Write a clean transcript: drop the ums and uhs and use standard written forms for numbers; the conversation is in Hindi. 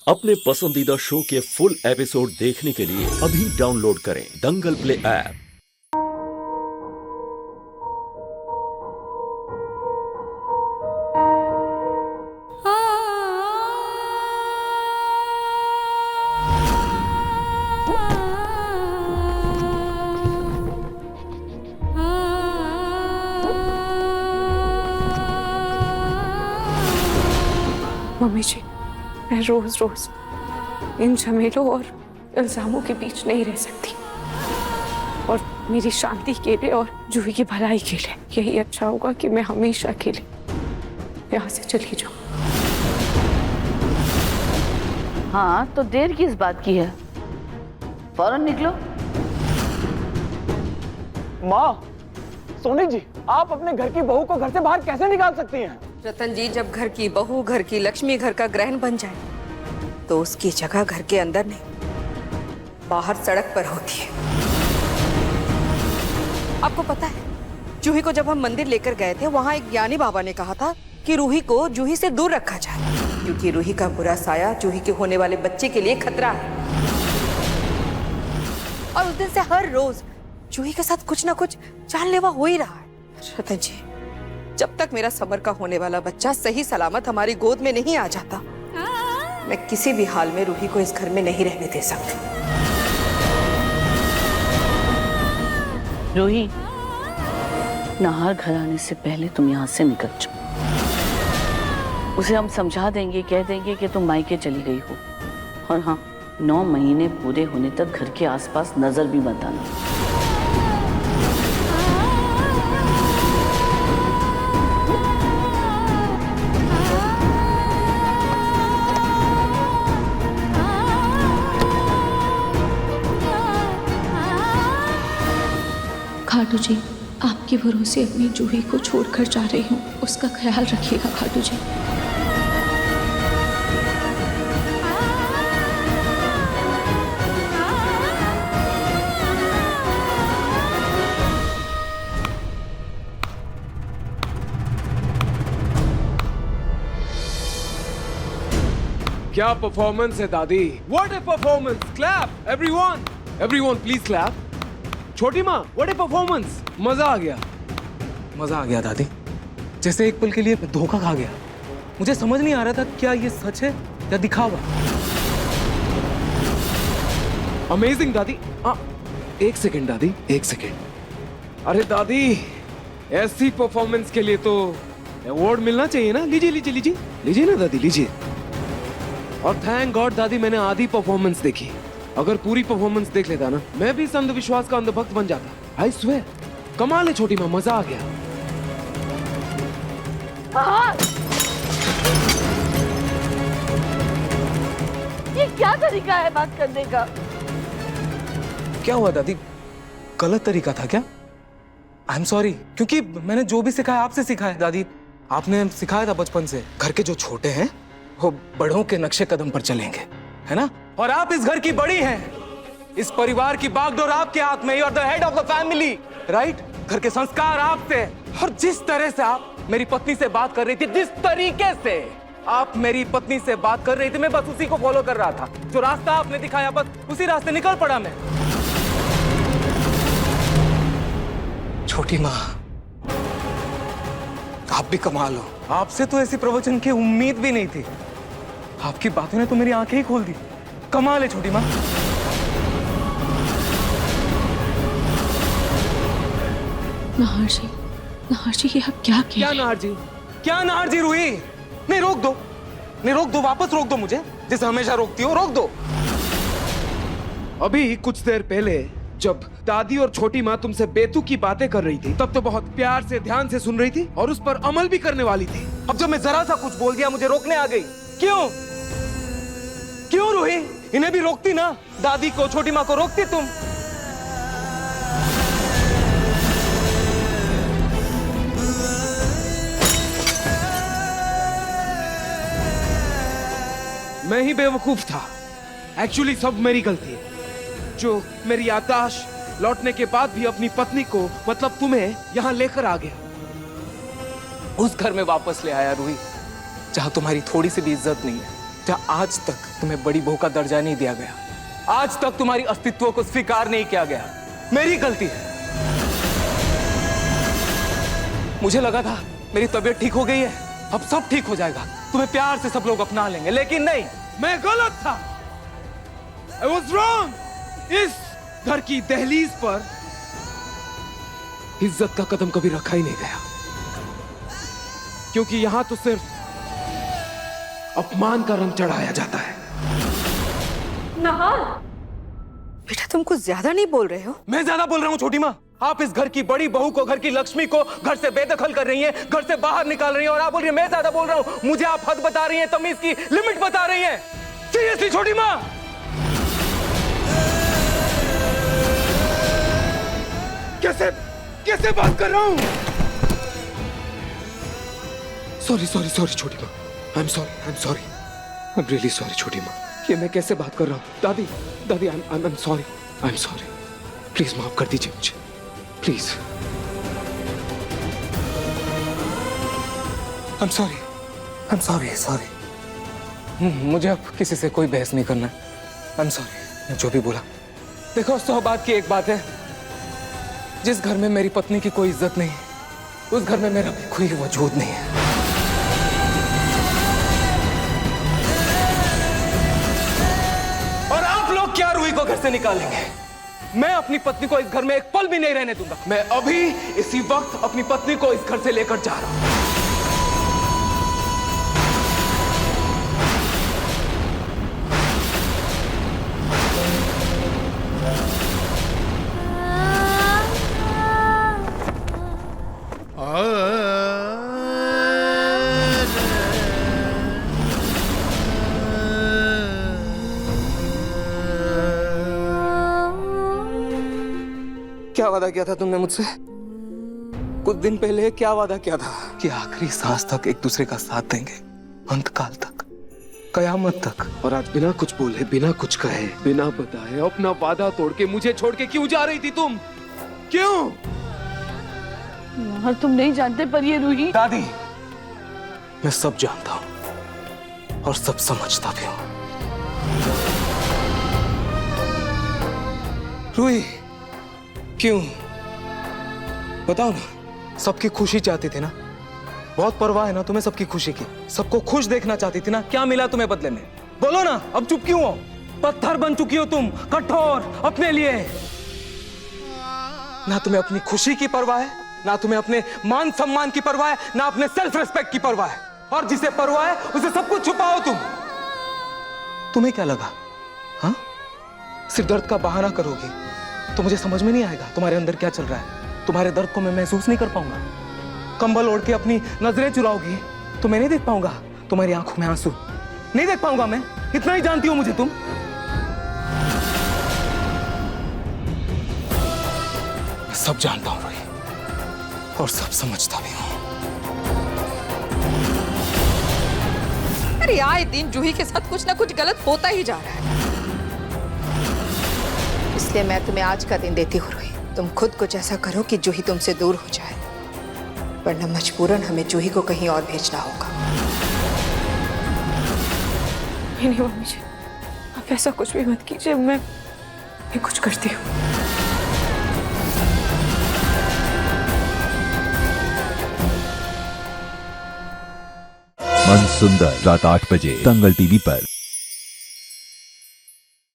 अपने पसंदीदा शो के फुल एपिसोड देखने के लिए अभी डाउनलोड करें दंगल प्ले ऐप। मम्मी जी, मैं रोज रोज इन झमेलों और इल्जामों के बीच नहीं रह सकती और मेरी शांति के लिए और जूही की भलाई के लिए यही अच्छा होगा कि मैं हमेशा के लिए यहाँ से चली जाऊँ। हाँ, तो देर किस बात की है? फौरन निकलो। माँ, सोनी जी, आप अपने घर की बहू को घर से बाहर कैसे निकाल सकती हैं? रतन जी, जब घर की बहू, घर की लक्ष्मी घर का ग्रहण बन जाए तो उसकी जगह घर के अंदर नहीं, बाहर सड़क पर होती है। आपको पता है, जूही को जब हम मंदिर लेकर गए थे, वहां एक ज्ञानी बाबा ने कहा था कि रूही को जूही से दूर रखा जाए, क्योंकि रूही का बुरा साया जूही के होने वाले बच्चे के लिए खतरा है। और उस दिन से हर रोज जूही के साथ कुछ ना कुछ जानलेवा हो ही रहा है। रतन जी, जब तक मेरा समर का होने वाला बच्चा सही सलामत हमारी गोद में नहीं आ जाता, मैं किसी भी हाल में रूही को इस घर में नहीं रहने दे सकती। रूही, नाहर घर आने से पहले तुम यहाँ से निकल जाओ। उसे हम समझा देंगे, कह देंगे कि तुम मायके चली गई हो। और हाँ, 9 महीने पूरे होने तक घर के आसपास नजर भी मत आना। खाटू जी, आपके भरोसे अपनी जूही को छोड़कर जा रही हूँ, उसका ख्याल रखिएगा खाटू जी। क्या परफॉर्मेंस है दादी! What a performance! Clap, everyone! Everyone, please clap. छोटी माँ, what a performance! मजा आ गया। मजा आ गया दादी, जैसे एक पल के लिए धोखा खा गया। मुझे समझ नहीं आ रहा था क्या ये सच है या दिखावा। अमेजिंग दादी। एक सेकेंड दादी, एक सेकेंड। अरे दादी, ऐसी परफॉर्मेंस के लिए तो अवार्ड मिलना चाहिए ना। लीजिए लीजिए लीजिए लीजिए ना दादी, लीजिए। और थैंक गॉड दादी, मैंने आधी परफॉर्मेंस देखी। अगर पूरी परफॉर्मेंस देख लेता ना, मैं भी इस अंधविश्वास का अंधभक्त बन जाता। आई स्वेयर, कमाल है छोटी माँ, मजा आ गया। ये क्या तरीका है बात करने का? क्या हुआ दादी, गलत तरीका था क्या? आई एम सॉरी, क्योंकि मैंने जो भी सिखाया आपसे सिखाया है दादी। आपने सिखाया था बचपन से, घर के जो छोटे हैं वो बड़ों के नक्शे कदम पर चलेंगे, है ना? और आप इस घर की बड़ी हैं, इस परिवार की बागडोर आपके हाथ में। You are the head of the family, right? घर के संस्कार आपसे। और जिस तरह से आप मेरी पत्नी से बात कर रही थी, जिस तरीके से आप मेरी पत्नी से बात कर रही थी, मैं बस उसी को फॉलो कर रहा था। जो रास्ता आपने दिखाया, बस उसी रास्ते निकल पड़ा मैं। छोटी माँ, आप भी कमाल हो। आपसे तो ऐसी प्रवचन की उम्मीद भी नहीं थी। आपकी बातों ने तो मेरी आंखें ही खोल दी। कमाल है छोटी माँ। नाहर जी, ये आप क्या कह क्या रहे हैं? नाहर जी, क्या नाहर जी? रूही, नहीं रोक दो, नहीं रोक दो, वापस रोक दो मुझे, जैसे हमेशा रोकती हो, रोक दो। अभी कुछ देर पहले जब दादी और छोटी माँ तुमसे बेतुकी बातें कर रही थी, तब तो बहुत प्यार से, ध्यान से सुन रही थी और उस पर अमल भी करने वाली थी। अब जब मैं जरा सा कुछ बोल दिया, मुझे रोकने आ गई। क्यों क्यों रूही? इन्हें भी रोकती ना, दादी को, छोटी माँ को रोकती तुम। मैं ही बेवकूफ था। एक्चुअली सब मेरी गलती है, जो मेरी याददाश्त लौटने के बाद भी अपनी पत्नी को, मतलब तुम्हें, यहाँ लेकर आ गया। उस घर में वापस ले आया रूही, जहां तुम्हारी थोड़ी सी भी इज्जत नहीं है, क्या आज तक तुम्हें बड़ी बहू का दर्जा नहीं दिया गया? आज तक तुम्हारी अस्तित्व को स्वीकार नहीं किया गया। मेरी गलती है। मुझे लगा था मेरी तबीयत ठीक हो गई है, अब सब ठीक हो जाएगा, तुम्हें प्यार से सब लोग अपना लेंगे, लेकिन नहीं, मैं गलत था। I was wrong. इस घर की दहलीज पर इज्जत का कदम कभी रखा ही नहीं गया, क्योंकि यहां तो सिर्फ अपमान का रंग चढ़ाया जाता है। बेटा तुम कुछ ज्यादा नहीं बोल रहे हो? मैं ज्यादा बोल रहा हूँ छोटी माँ? आप इस घर की बड़ी बहू को, घर की लक्ष्मी को घर से बेदखल कर रही हैं, घर से बाहर निकाल रही हैं, और आप बोल रही हैं मैं ज्यादा बोल रहा हूँ। मुझे आप हद बता रही हैं, तमीज की लिमिट बता रही हैं। सीरियसली छोटी माँ? कैसे कैसे बात कर रहा हूँ? सॉरी सॉरी सॉरी छोटी माँ, आई एम रियली सॉरी छोटी माँ। ये मैं कैसे बात कर रहा हूँ? दादी दादी आई एम सॉरी, प्लीज माफ कर दीजिए मुझे, प्लीज। I'm sorry। मुझे अब किसी से कोई बहस नहीं करना है। I'm sorry, मैं जो भी बोला। देखो, सौभाग्य की एक बात है, जिस घर में मेरी पत्नी की कोई इज्जत नहीं, उस घर में मेरा भी कोई वजूद नहीं है। और आप लोग क्या रूही को घर से निकालेंगे? मैं अपनी पत्नी को इस घर में एक पल भी नहीं रहने दूंगा। मैं अभी इसी वक्त अपनी पत्नी को इस घर से लेकर जा रहा हूं। क्या वादा किया था तुमने मुझसे? कुछ दिन पहले क्या वादा किया था कि आखिरी सांस तक एक दूसरे का साथ देंगे, अंतकाल तक, कयामत तक। और आज बिना कुछ बोले, बिना कुछ कहे, बिना बताए अपना वादा तोड़ के मुझे छोड़ के क्यों जा रही थी तुम? क्यों? यार तुम नहीं जानते, पर ये रूही। दादी, मैं सब जानता हूं और सब समझता भी हूं। रूही, क्यों? बताओ ना। सबकी खुशी चाहती थी ना? बहुत परवाह है ना तुम्हें सबकी खुशी की? सबको खुश देखना चाहती थी ना? क्या मिला तुम्हें बदले में? बोलो ना, अब चुप क्यों हो? पत्थर बन चुकी हो तुम, कठोर अपने लिए। ना तुम्हें अपनी खुशी की परवाह है, ना तुम्हें अपने मान सम्मान की परवाह है, ना अपने सेल्फ रिस्पेक्ट की परवाह है। और जिसे परवाह है उसे सब कुछ छुपाओ तुम। तुम्हें क्या लगा? हाँ, सिर्फ दर्द का बहाना करोगी तो मुझे समझ में नहीं आएगा तुम्हारे अंदर क्या चल रहा है। तुम्हारे दर्द को मैं महसूस नहीं कर पाऊंगा। कंबल ओढ़ के अपनी नजरें चुराओगी तो मैं नहीं देख पाऊंगा तुम्हारी आंखों में आंसू, नहीं देख पाऊंगा मैं। इतना ही जानती हो मुझे तुम। मैं सब जानता हूं रूही, और सब समझता भी हूं। अरे आए दिन जूही के साथ कुछ ना कुछ गलत होता ही जा रहा है, इसलिए मैं तुम्हें आज का दिन देती हूँ रूही। तुम खुद कुछ ऐसा करो कि जूही तुमसे दूर हो जाए, वरना मजबूरन हमें जूही को कहीं और भेजना होगा। नहीं मम्मी जी, आप ऐसा कुछ भी मत कीजिए, मैं कुछ करती हूँ। मन सुंदर रात 8 बजे दंगल टीवी पर।